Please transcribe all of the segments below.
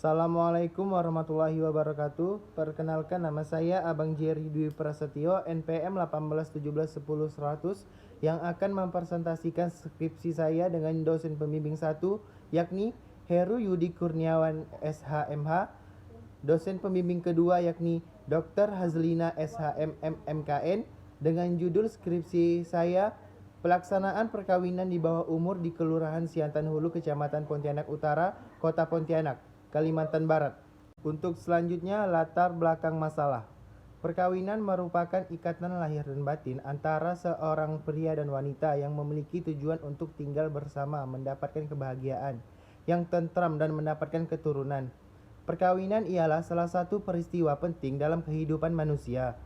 Assalamualaikum warahmatullahi wabarakatuh. Perkenalkan, nama saya Abang Jerry Dwi Prasetyo, NPM 18171100, yang akan mempresentasikan skripsi saya dengan dosen pembimbing 1, yakni Heru Yudi Kurniawan SHMH, dosen pembimbing kedua yakni Dr. Hazlina SHMM MKN, dengan judul skripsi saya Pelaksanaan Perkawinan di Bawah Umur di Kelurahan Siantan Hulu, Kecamatan Pontianak Utara, Kota Pontianak, Kalimantan Barat. Untuk selanjutnya, latar belakang masalah. Perkawinan merupakan ikatan lahir dan batin antara seorang pria dan wanita yang memiliki tujuan untuk tinggal bersama, mendapatkan kebahagiaan yang tentram dan mendapatkan keturunan. Perkawinan ialah salah satu peristiwa penting dalam kehidupan manusia.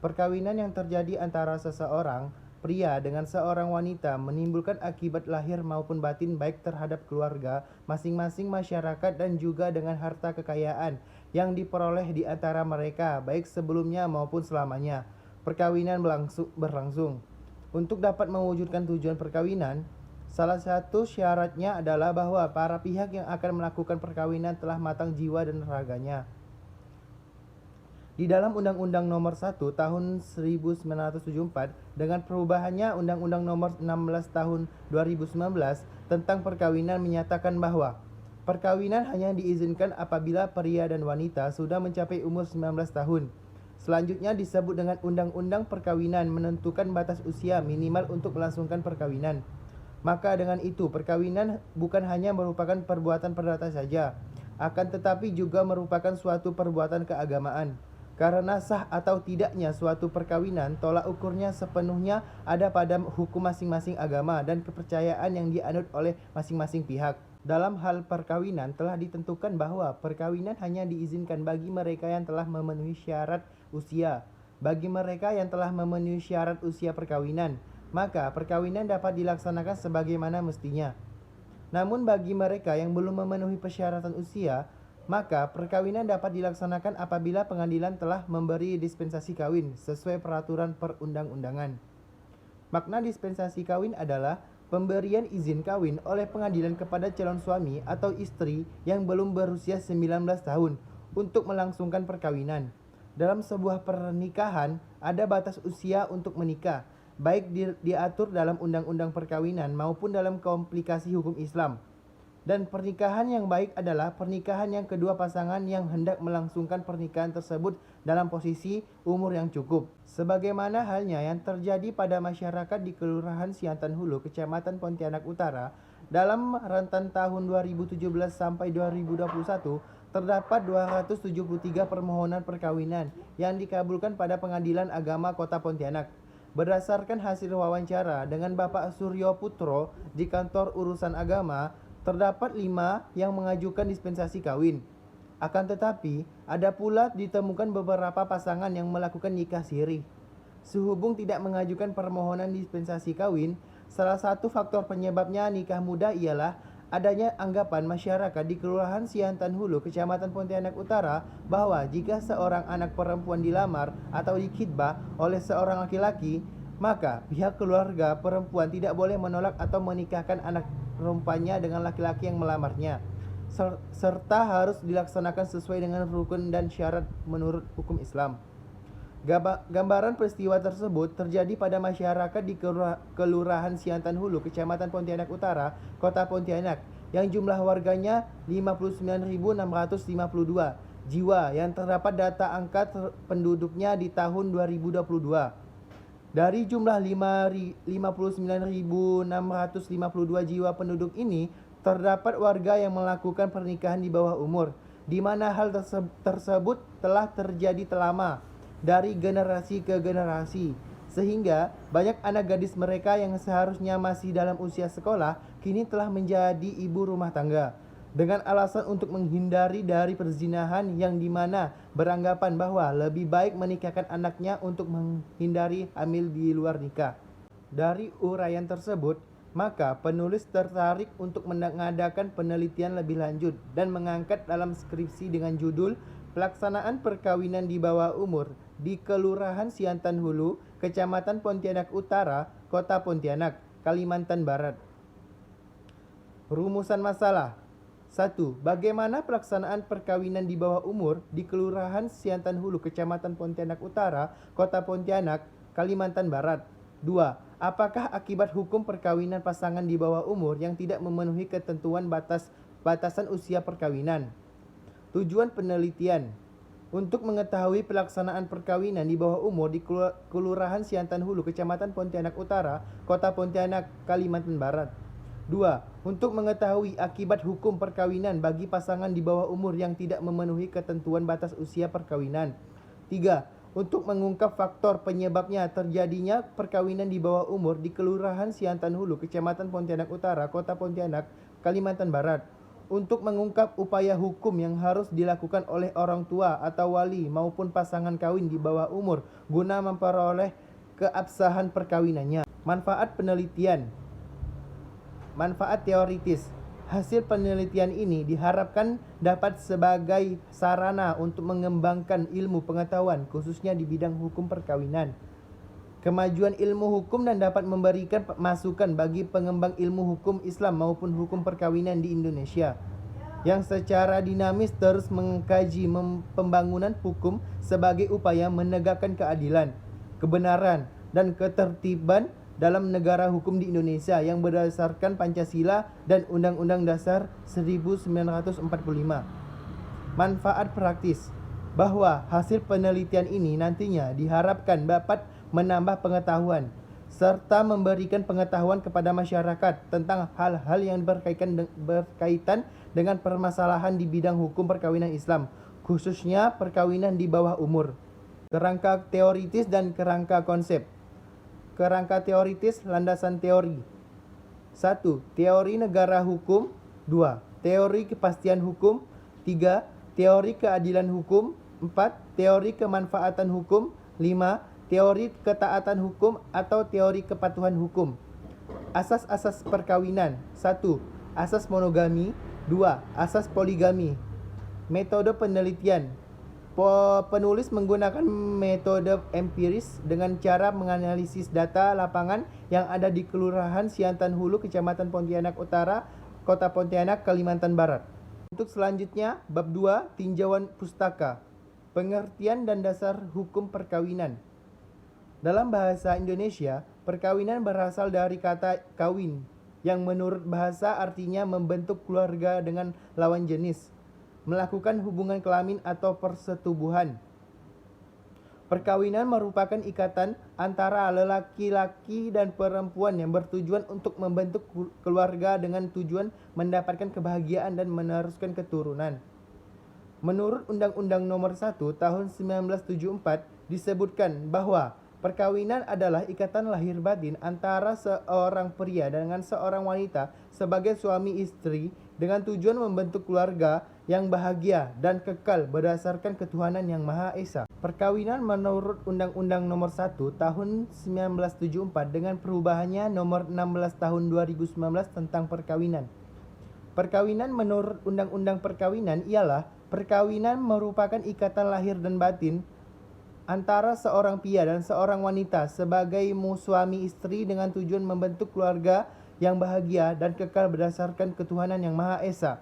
Perkawinan yang terjadi antara seseorang pria dengan seorang wanita menimbulkan akibat lahir maupun batin baik terhadap keluarga, masing-masing masyarakat, dan juga dengan harta kekayaan yang diperoleh di antara mereka baik sebelumnya maupun selamanya perkawinan berlangsung. Untuk dapat mewujudkan tujuan perkawinan, salah satu syaratnya adalah bahwa para pihak yang akan melakukan perkawinan telah matang jiwa dan raganya. Di dalam Undang-Undang Nomor 1 Tahun 1974 dengan perubahannya Undang-Undang Nomor 16 Tahun 2019 tentang perkawinan menyatakan bahwa perkawinan hanya diizinkan apabila pria dan wanita sudah mencapai umur 19 tahun. Selanjutnya disebut dengan Undang-Undang Perkawinan menentukan batas usia minimal untuk melangsungkan perkawinan. Maka dengan itu perkawinan bukan hanya merupakan perbuatan perdata saja, akan tetapi juga merupakan suatu perbuatan keagamaan. Karena sah atau tidaknya suatu perkawinan tolak ukurnya sepenuhnya ada pada hukum masing-masing agama dan kepercayaan yang dianut oleh masing-masing pihak. Dalam hal perkawinan telah ditentukan bahwa perkawinan hanya diizinkan bagi mereka yang telah memenuhi syarat usia. Bagi mereka yang telah memenuhi syarat usia perkawinan, maka perkawinan dapat dilaksanakan sebagaimana mestinya. Namun bagi mereka yang belum memenuhi persyaratan usia, maka perkawinan dapat dilaksanakan apabila pengadilan telah memberi dispensasi kawin sesuai peraturan perundang-undangan. Makna dispensasi kawin adalah pemberian izin kawin oleh pengadilan kepada calon suami atau istri yang belum berusia 19 tahun untuk melangsungkan perkawinan. Dalam sebuah pernikahan ada batas usia untuk menikah, baik diatur dalam undang-undang perkawinan maupun dalam komplikasi hukum Islam. Dan pernikahan yang baik adalah pernikahan yang kedua pasangan yang hendak melangsungkan pernikahan tersebut dalam posisi umur yang cukup. Sebagaimana halnya yang terjadi pada masyarakat di Kelurahan Siantan Hulu, Kecamatan Pontianak Utara, dalam rentan tahun 2017 sampai 2021, terdapat 273 permohonan perkawinan yang dikabulkan pada Pengadilan Agama Kota Pontianak. Berdasarkan hasil wawancara dengan Bapak Suryo Putro di Kantor Urusan Agama, terdapat 5 yang mengajukan dispensasi kawin. Akan tetapi, ada pula ditemukan beberapa pasangan yang melakukan nikah siri. Sehubung tidak mengajukan permohonan dispensasi kawin, salah satu faktor penyebabnya nikah muda ialah adanya anggapan masyarakat di Kelurahan Siantan Hulu, Kecamatan Pontianak Utara, bahwa jika seorang anak perempuan dilamar atau dikhitbah oleh seorang laki-laki, maka pihak keluarga perempuan tidak boleh menolak atau menikahkan anak perempuannya dengan laki-laki yang melamarnya, serta harus dilaksanakan sesuai dengan rukun dan syarat menurut hukum Islam. Gambaran peristiwa tersebut terjadi pada masyarakat di Kelurahan Siantan Hulu, Kecamatan Pontianak Utara, Kota Pontianak, yang jumlah warganya 59.652 jiwa yang terdapat data angka penduduknya di tahun 2022. Dari jumlah 59.652 jiwa penduduk ini, terdapat warga yang melakukan pernikahan di bawah umur, di mana hal tersebut telah terjadi lama, dari generasi ke generasi, sehingga banyak anak gadis mereka yang seharusnya masih dalam usia sekolah, kini telah menjadi ibu rumah tangga, dengan alasan untuk menghindari dari perzinahan yang dimana beranggapan bahwa lebih baik menikahkan anaknya untuk menghindari hamil di luar nikah. Dari uraian tersebut, maka penulis tertarik untuk mengadakan penelitian lebih lanjut dan mengangkat dalam skripsi dengan judul Pelaksanaan Perkawinan di Bawah Umur di Kelurahan Siantan Hulu, Kecamatan Pontianak Utara, Kota Pontianak, Kalimantan Barat. Rumusan masalah. 1. Bagaimana pelaksanaan perkawinan di bawah umur di Kelurahan Siantan Hulu, Kecamatan Pontianak Utara, Kota Pontianak, Kalimantan Barat? 2. Apakah akibat hukum perkawinan pasangan di bawah umur yang tidak memenuhi ketentuan batasan usia perkawinan? Tujuan penelitian untuk mengetahui pelaksanaan perkawinan di bawah umur di Kelurahan Siantan Hulu, Kecamatan Pontianak Utara, Kota Pontianak, Kalimantan Barat. 2. Untuk mengetahui akibat hukum perkawinan bagi pasangan di bawah umur yang tidak memenuhi ketentuan batas usia perkawinan. 3. Untuk mengungkap faktor penyebabnya terjadinya perkawinan di bawah umur di Kelurahan Siantan Hulu, Kecamatan Pontianak Utara, Kota Pontianak, Kalimantan Barat. Untuk mengungkap upaya hukum yang harus dilakukan oleh orang tua atau wali maupun pasangan kawin di bawah umur guna memperoleh keabsahan perkawinannya. Manfaat penelitian. Manfaat teoritis. Hasil penelitian ini diharapkan dapat sebagai sarana untuk mengembangkan ilmu pengetahuan khususnya di bidang hukum perkawinan, kemajuan ilmu hukum, dan dapat memberikan masukan bagi pengembang ilmu hukum Islam maupun hukum perkawinan di Indonesia yang secara dinamis terus mengkaji pembangunan hukum sebagai upaya menegakkan keadilan, kebenaran, dan ketertiban dalam negara hukum di Indonesia yang berdasarkan Pancasila dan Undang-Undang Dasar 1945. Manfaat praktis bahwa hasil penelitian ini nantinya diharapkan dapat menambah pengetahuan serta memberikan pengetahuan kepada masyarakat tentang hal-hal yang berkaitan dengan permasalahan di bidang hukum perkawinan Islam, khususnya perkawinan di bawah umur. Kerangka teoritis dan kerangka konsep. Kerangka teoritis, landasan teori. 1. Teori negara hukum. 2. Teori kepastian hukum. 3. Teori keadilan hukum. 4. Teori kemanfaatan hukum. 5. Teori ketaatan hukum atau teori kepatuhan hukum. Asas-asas perkawinan. 1. Asas monogami. 2. Asas poligami. Metode penelitian. Penulis menggunakan metode empiris dengan cara menganalisis data lapangan yang ada di Kelurahan Siantan Hulu, Kecamatan Pontianak Utara, Kota Pontianak, Kalimantan Barat. Untuk selanjutnya, bab 2, tinjauan pustaka. Pengertian dan dasar hukum perkawinan. Dalam bahasa Indonesia, perkawinan berasal dari kata kawin, yang menurut bahasa artinya membentuk keluarga dengan lawan jenis, melakukan hubungan kelamin atau persetubuhan. Perkawinan merupakan ikatan antara lelaki-laki dan perempuan yang bertujuan untuk membentuk keluarga dengan tujuan mendapatkan kebahagiaan dan meneruskan keturunan. Menurut Undang-Undang Nomor 1 Tahun 1974 disebutkan bahwa perkawinan adalah ikatan lahir batin antara seorang pria dengan seorang wanita sebagai suami istri dengan tujuan membentuk keluarga yang bahagia dan kekal berdasarkan ketuhanan yang Maha Esa. Perkawinan menurut Undang-Undang Nomor 1 Tahun 1974 dengan perubahannya Nomor 16 Tahun 2019 tentang perkawinan. Perkawinan menurut Undang-Undang Perkawinan ialah perkawinan merupakan ikatan lahir dan batin antara seorang pria dan seorang wanita sebagai suami istri dengan tujuan membentuk keluarga yang bahagia dan kekal berdasarkan ketuhanan yang Maha Esa.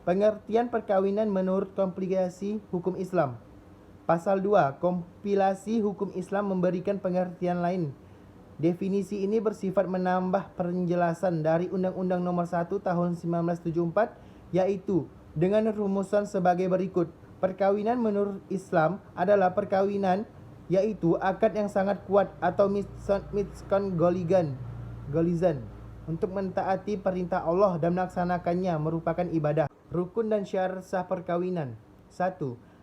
Pengertian perkawinan menurut kompilasi hukum Islam. Pasal 2, kompilasi hukum Islam memberikan pengertian lain. Definisi ini bersifat menambah penjelasan dari Undang-Undang Nomor 1 Tahun 1974, yaitu dengan rumusan sebagai berikut. Perkawinan menurut Islam adalah perkawinan, yaitu akad yang sangat kuat atau miskon golizan untuk mentaati perintah Allah dan melaksanakannya merupakan ibadah. Rukun dan syarat sah perkawinan. 1.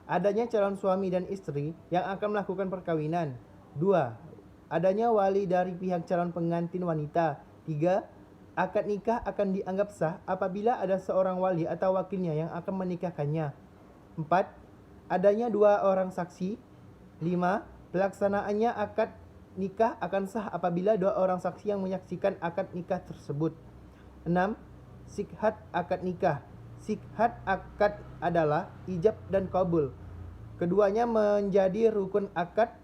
Adanya calon suami dan istri yang akan melakukan perkawinan. 2. Adanya wali dari pihak calon pengantin wanita. 3. Akad nikah akan dianggap sah apabila ada seorang wali atau wakilnya yang akan menikahkannya. 4. Adanya 2 orang saksi. 5. Pelaksanaannya akad nikah akan sah apabila 2 orang saksi yang menyaksikan akad nikah tersebut. 6. Sikhat akad nikah. Sikhat akad adalah ijab dan qabul. Keduanya menjadi rukun akad.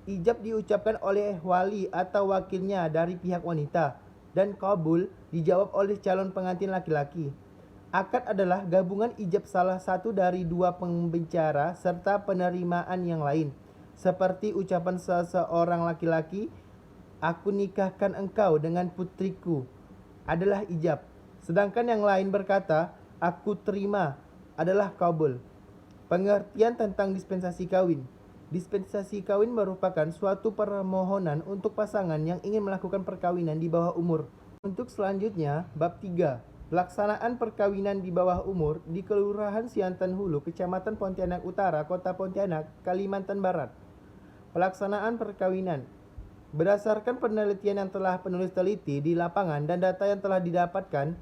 Ijab diucapkan oleh wali atau wakilnya dari pihak wanita, dan qabul dijawab oleh calon pengantin laki-laki. Akad adalah gabungan ijab salah satu dari dua pembicara serta penerimaan yang lain. Seperti ucapan seseorang laki-laki, "Aku nikahkan engkau dengan putriku," adalah ijab. Sedangkan yang lain berkata, "Aku terima," adalah qabul. Pengertian tentang dispensasi kawin. Dispensasi kawin merupakan suatu permohonan untuk pasangan yang ingin melakukan perkawinan di bawah umur. Untuk selanjutnya, bab 3. Pelaksanaan perkawinan di bawah umur di Kelurahan Siantan Hulu, Kecamatan Pontianak Utara, Kota Pontianak, Kalimantan Barat. Pelaksanaan perkawinan. Berdasarkan penelitian yang telah penulis teliti di lapangan dan data yang telah didapatkan,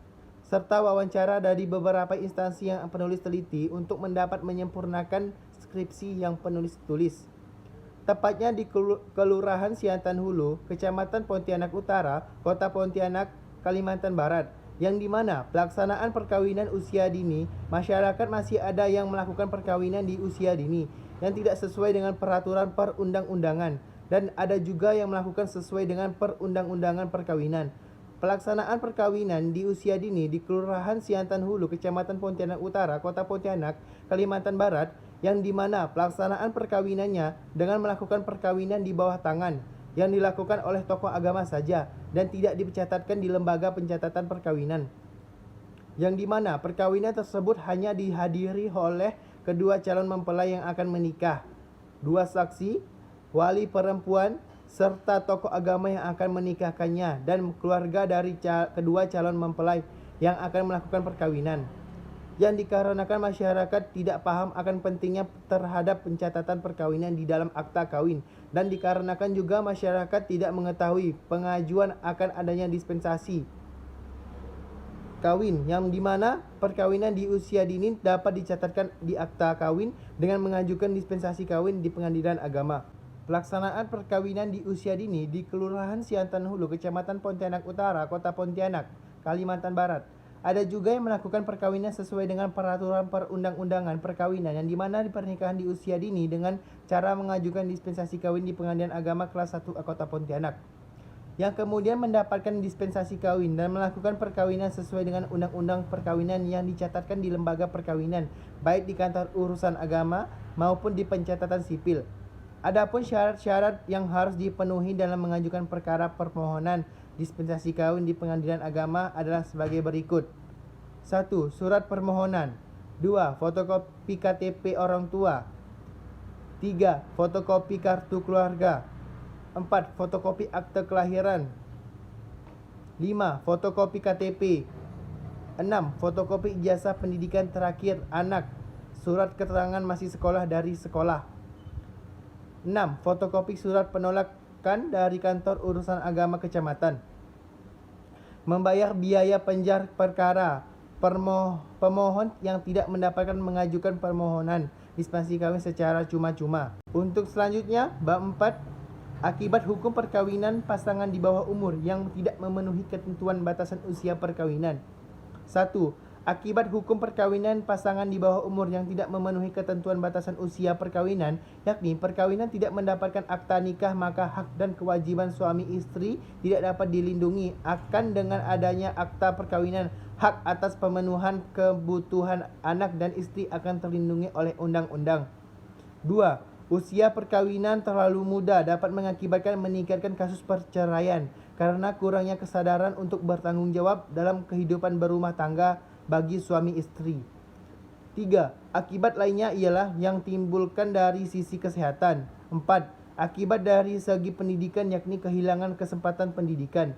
serta wawancara dari beberapa instansi yang penulis teliti untuk mendapat menyempurnakan skripsi yang penulis tulis. Tepatnya di Kelurahan Siantan Hulu, Kecamatan Pontianak Utara, Kota Pontianak, Kalimantan Barat, yang dimana pelaksanaan perkawinan usia dini, masyarakat masih ada yang melakukan perkawinan di usia dini yang tidak sesuai dengan peraturan perundang-undangan, dan ada juga yang melakukan sesuai dengan perundang-undangan perkawinan. Pelaksanaan perkawinan di usia dini di Kelurahan Siantan Hulu, Kecamatan Pontianak Utara, Kota Pontianak, Kalimantan Barat, yang dimana pelaksanaan perkawinannya dengan melakukan perkawinan di bawah tangan yang dilakukan oleh tokoh agama saja dan tidak dicatatkan di lembaga pencatatan perkawinan, yang dimana perkawinan tersebut hanya dihadiri oleh kedua calon mempelai yang akan menikah, dua saksi, wali perempuan, serta tokoh agama yang akan menikahkannya dan keluarga dari kedua calon mempelai yang akan melakukan perkawinan. Yang dikarenakan masyarakat tidak paham akan pentingnya terhadap pencatatan perkawinan di dalam akta kawin, dan dikarenakan juga masyarakat tidak mengetahui pengajuan akan adanya dispensasi kawin, yang dimana perkawinan di usia dini dapat dicatatkan di akta kawin dengan mengajukan dispensasi kawin di Pengadilan Agama. Pelaksanaan perkawinan di usia dini di Kelurahan Siantan Hulu, Kecamatan Pontianak Utara, Kota Pontianak, Kalimantan Barat. Ada juga yang melakukan perkawinan sesuai dengan peraturan perundang-undangan perkawinan, yang dimana pernikahan di usia dini dengan cara mengajukan dispensasi kawin di Pengadilan Agama kelas 1 Kota Pontianak, yang kemudian mendapatkan dispensasi kawin dan melakukan perkawinan sesuai dengan undang-undang perkawinan yang dicatatkan di lembaga perkawinan, baik di kantor urusan agama maupun di pencatatan sipil. Adapun syarat-syarat yang harus dipenuhi dalam mengajukan perkara permohonan dispensasi kawin di Pengadilan Agama adalah sebagai berikut. 1. Surat permohonan. 2. Fotokopi KTP orang tua. 3. Fotokopi kartu keluarga. 4. Fotokopi akte kelahiran. 5. Fotokopi KTP. 6. Fotokopi ijazah pendidikan terakhir anak, surat keterangan masih sekolah dari sekolah. 6. Fotokopi surat penolakan dari kantor urusan agama kecamatan. Membayar biaya penjar perkara pemohon yang tidak mendapatkan mengajukan permohonan dispensasi kawin secara cuma-cuma. Untuk selanjutnya, bab 4. Akibat hukum perkawinan pasangan di bawah umur yang tidak memenuhi ketentuan batasan usia perkawinan. 1. Akibat hukum perkawinan pasangan di bawah umur yang tidak memenuhi ketentuan batasan usia perkawinan, yakni perkawinan tidak mendapatkan akta nikah, maka hak dan kewajiban suami istri tidak dapat dilindungi. Akan dengan adanya akta perkawinan, hak atas pemenuhan kebutuhan anak dan istri akan terlindungi oleh undang-undang. 2. Usia perkawinan terlalu muda dapat mengakibatkan meningkatkan kasus perceraian karena kurangnya kesadaran untuk bertanggung jawab dalam kehidupan berumah tangga bagi suami istri. 3. Akibat lainnya ialah yang timbulkan dari sisi kesehatan. 4. Akibat dari segi pendidikan, yakni kehilangan kesempatan pendidikan.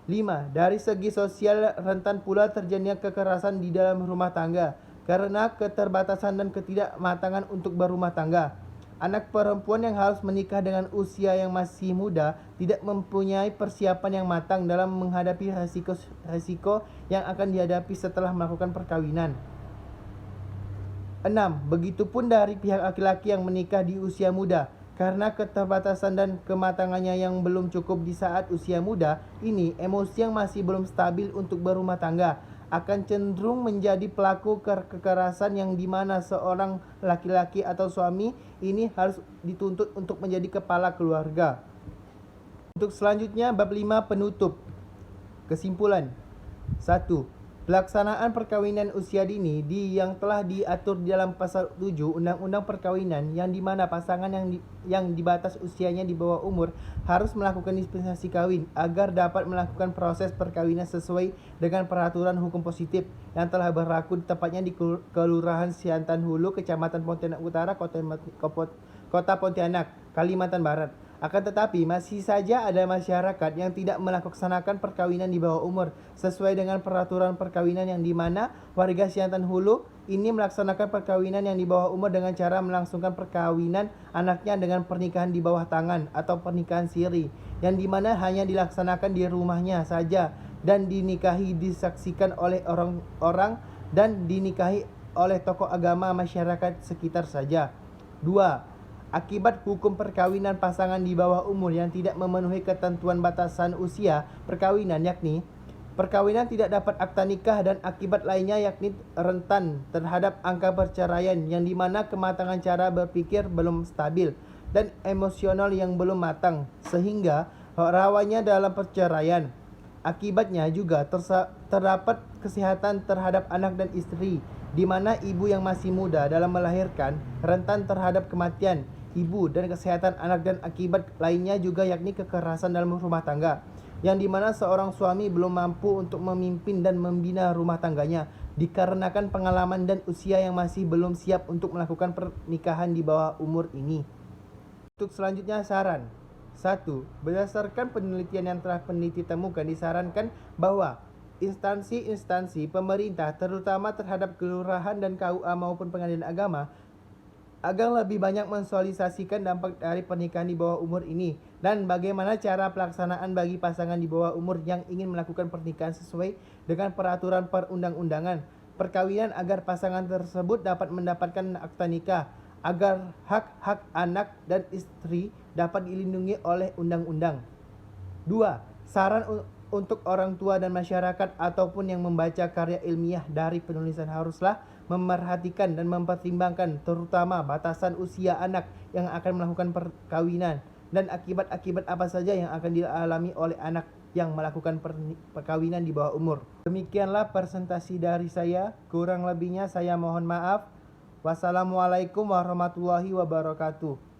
5. Dari segi sosial, rentan pula terjadinya kekerasan di dalam rumah tangga karena keterbatasan dan ketidakmatangan untuk berumah tangga. Anak perempuan yang harus menikah dengan usia yang masih muda tidak mempunyai persiapan yang matang dalam menghadapi resiko yang akan dihadapi setelah melakukan perkawinan. 6. Begitupun dari pihak laki-laki yang menikah di usia muda. Karena keterbatasan dan kematangannya yang belum cukup di saat usia muda ini, emosi yang masih belum stabil untuk berumah tangga akan cenderung menjadi pelaku kekerasan, yang dimana seorang laki-laki atau suami ini harus dituntut untuk menjadi kepala keluarga. Untuk selanjutnya, bab 5 penutup. Kesimpulan. 1. Pelaksanaan perkawinan usia dini yang telah diatur di dalam pasal 7 Undang-Undang Perkawinan, yang dimana pasangan yang dibatas usianya di bawah umur harus melakukan dispensasi kawin agar dapat melakukan proses perkawinan sesuai dengan peraturan hukum positif yang telah berlaku tepatnya di Kelurahan Siantan Hulu, Kecamatan Pontianak Utara, Kota Pontianak, Kalimantan Barat. Akan tetapi masih saja ada masyarakat yang tidak melaksanakan perkawinan di bawah umur sesuai dengan peraturan perkawinan, yang dimana warga Siantan Hulu ini melaksanakan perkawinan yang di bawah umur dengan cara melangsungkan perkawinan anaknya dengan pernikahan di bawah tangan atau pernikahan siri, yang dimana hanya dilaksanakan di rumahnya saja dan disaksikan oleh orang-orang dan dinikahi oleh tokoh agama masyarakat sekitar saja. 2. Akibat hukum perkawinan pasangan di bawah umur yang tidak memenuhi ketentuan batasan usia perkawinan, yakni perkawinan tidak dapat akta nikah, dan akibat lainnya yakni rentan terhadap angka perceraian, yang dimana kematangan cara berpikir belum stabil dan emosional yang belum matang sehingga rawannya dalam perceraian. Akibatnya juga terdapat kesehatan terhadap anak dan istri, di mana ibu yang masih muda dalam melahirkan rentan terhadap kematian ibu dan kesehatan anak, dan akibat lainnya juga yakni kekerasan dalam rumah tangga, yang dimana seorang suami belum mampu untuk memimpin dan membina rumah tangganya dikarenakan pengalaman dan usia yang masih belum siap untuk melakukan pernikahan di bawah umur ini. Untuk selanjutnya, saran. 1. Berdasarkan penelitian yang telah peneliti temukan, disarankan bahwa instansi-instansi pemerintah, terutama terhadap kelurahan dan KUA maupun pengadilan agama, agar lebih banyak mensosialisasikan dampak dari pernikahan di bawah umur ini dan bagaimana cara pelaksanaan bagi pasangan di bawah umur yang ingin melakukan pernikahan sesuai dengan peraturan perundang-undangan perkawinan, agar pasangan tersebut dapat mendapatkan akta nikah, agar hak-hak anak dan istri dapat dilindungi oleh undang-undang. 2. Saran untuk orang tua dan masyarakat ataupun yang membaca karya ilmiah dari penulisan haruslah memerhatikan dan mempertimbangkan terutama batasan usia anak yang akan melakukan perkawinan dan akibat-akibat apa saja yang akan dialami oleh anak yang melakukan perkawinan di bawah umur. Demikianlah presentasi dari saya, kurang lebihnya saya mohon maaf. Wassalamualaikum warahmatullahi wabarakatuh.